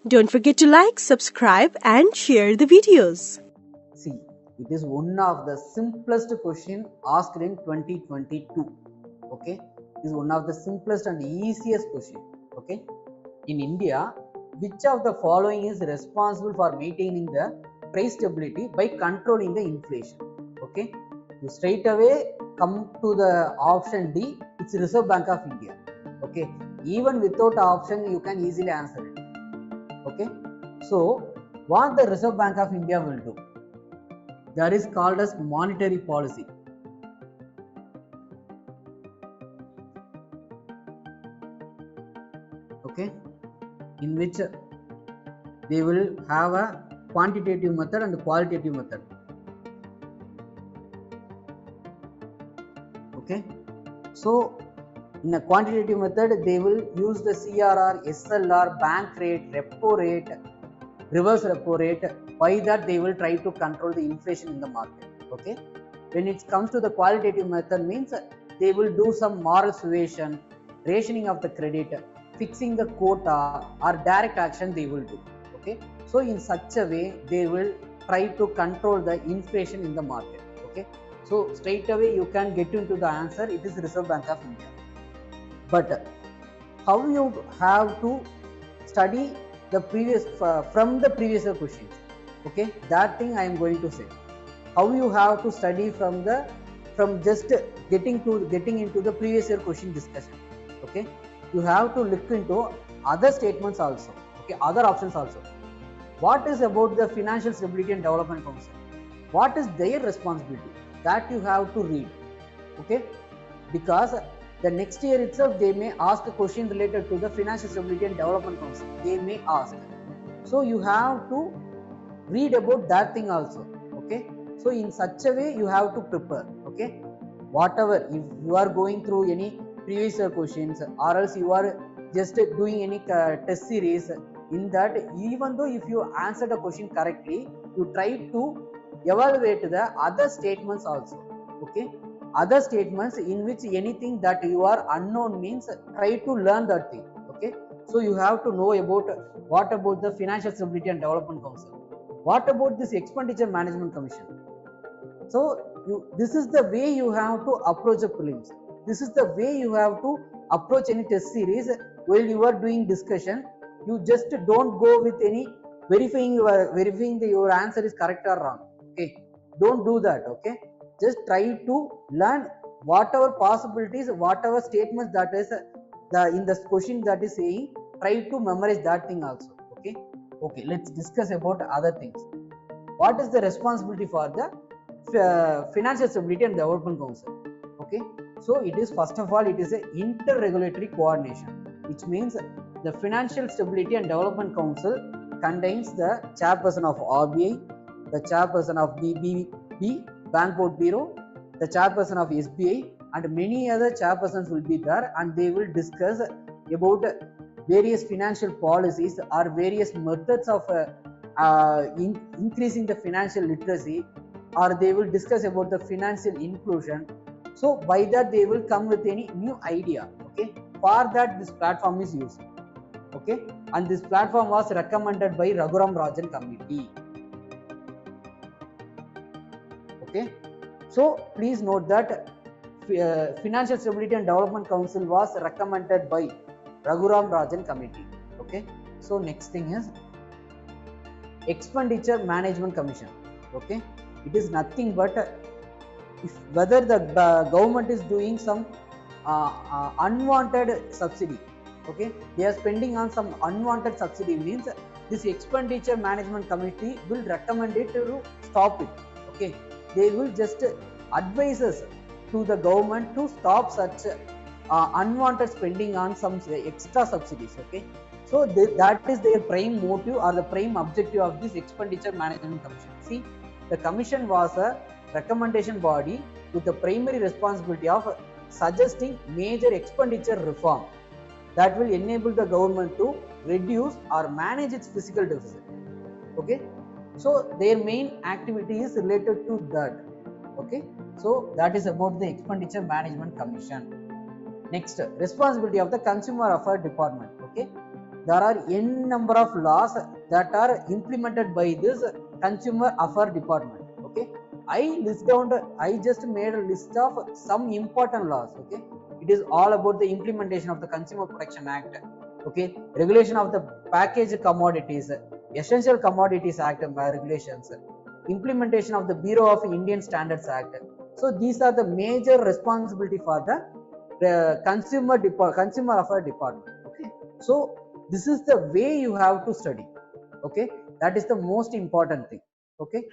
Don't forget to like, subscribe and share the videos. See, it is one of the simplest question asked in 2022. Okay, it is one of the simplest and easiest question. Okay, in India, which of the following is responsible for maintaining the price stability by controlling the inflation? Okay, you straight away come to the option D. It's Reserve Bank of India. Okay, even without option, you can easily answer it. Okay, so what the Reserve Bank of India will do? That is called as monetary policy. Okay, in which they will have a quantitative method and qualitative method. Okay, so in a quantitative method, they will use the CRR, SLR, bank rate, repo rate, reverse repo rate. By that, they will try to control the inflation in the market. Okay, when it comes to the qualitative method, means they will do some moral suasion, rationing of the credit, fixing the quota, or direct action they will do. Okay, so in such a way, they will try to control the inflation in the market. Okay, so straight away you can get into the answer. It is Reserve Bank of India. But how you have to study the previous from the previous questions? Okay, that thing I am going to say. How you have to study from just getting into the previous year question discussion. Okay, you have to look into other statements also. Okay, other options also. What is about the Financial Stability and Development Council? What is their responsibility? That you have to read. Okay, because the next year itself they may ask a question related to the Financial Stability and Development Council. They may ask. So you have to read about that thing also. Okay, so in such a way you have to prepare. Okay, whatever, if you are going through any previous year questions, or else you are just doing any test series, in that, even though if you answer the question correctly, you try to evaluate the other statements also. Okay, other statements in which anything that you are unknown means try to learn that thing. Okay, so you have to know about what about the Financial Stability and Development Council, what about this Expenditure Management Commission. So this is the way you have to approach the prelims. This is the way you have to approach any test series. While you are doing discussion, you just don't go with any verifying your answer is correct or wrong. Okay, don't do that. Okay, just try to learn whatever possibilities, whatever statements that is in the question that is saying, try to memorize that thing also. Okay, let's discuss about other things. What is the responsibility for the Financial Stability and Development Council? Okay, so it is, first of all, it is a inter-regulatory coordination, which means the Financial Stability and Development Council contains the chairperson of RBI, the chairperson of BBB, Bank Board Bureau, the chairperson of SBI, and many other chairpersons will be there, and they will discuss about various financial policies or various methods of increasing the financial literacy, or they will discuss about the financial inclusion. So by that they will come with any new idea. Okay, for that this platform is used. Okay, and this platform was recommended by Raghuram Rajan committee. Okay, so please note that Financial Stability and Development Council was recommended by Raghuram Rajan committee. Okay, so next thing is Expenditure Management Commission. Okay, it is nothing but whether the government is doing some unwanted subsidy. Okay, they are spending on some unwanted subsidy, means this Expenditure Management Committee will recommend it to stop it. Okay, they will just advise us to the government to stop such unwanted spending on some extra subsidies. Okay, so that is their prime motive or the prime objective of this Expenditure Management Commission. See, the commission was a recommendation body with the primary responsibility of suggesting major expenditure reform that will enable the government to reduce or manage its fiscal deficit. Okay, so their main activity is related to that. Okay, so that is about the Expenditure Management Commission. Next, responsibility of the Consumer Affairs Department. Okay, there are n number of laws that are implemented by this consumer affairs department. Okay, I just made a list of some important laws. Okay, it is all about the implementation of the Consumer Protection Act. Okay, regulation of the packaged commodities, Essential Commodities Act regulations, implementation of the Bureau of Indian Standards Act. So these are the major responsibility for the consumer affairs department. Okay, so this is the way you have to study. Okay, that is the most important thing. Okay.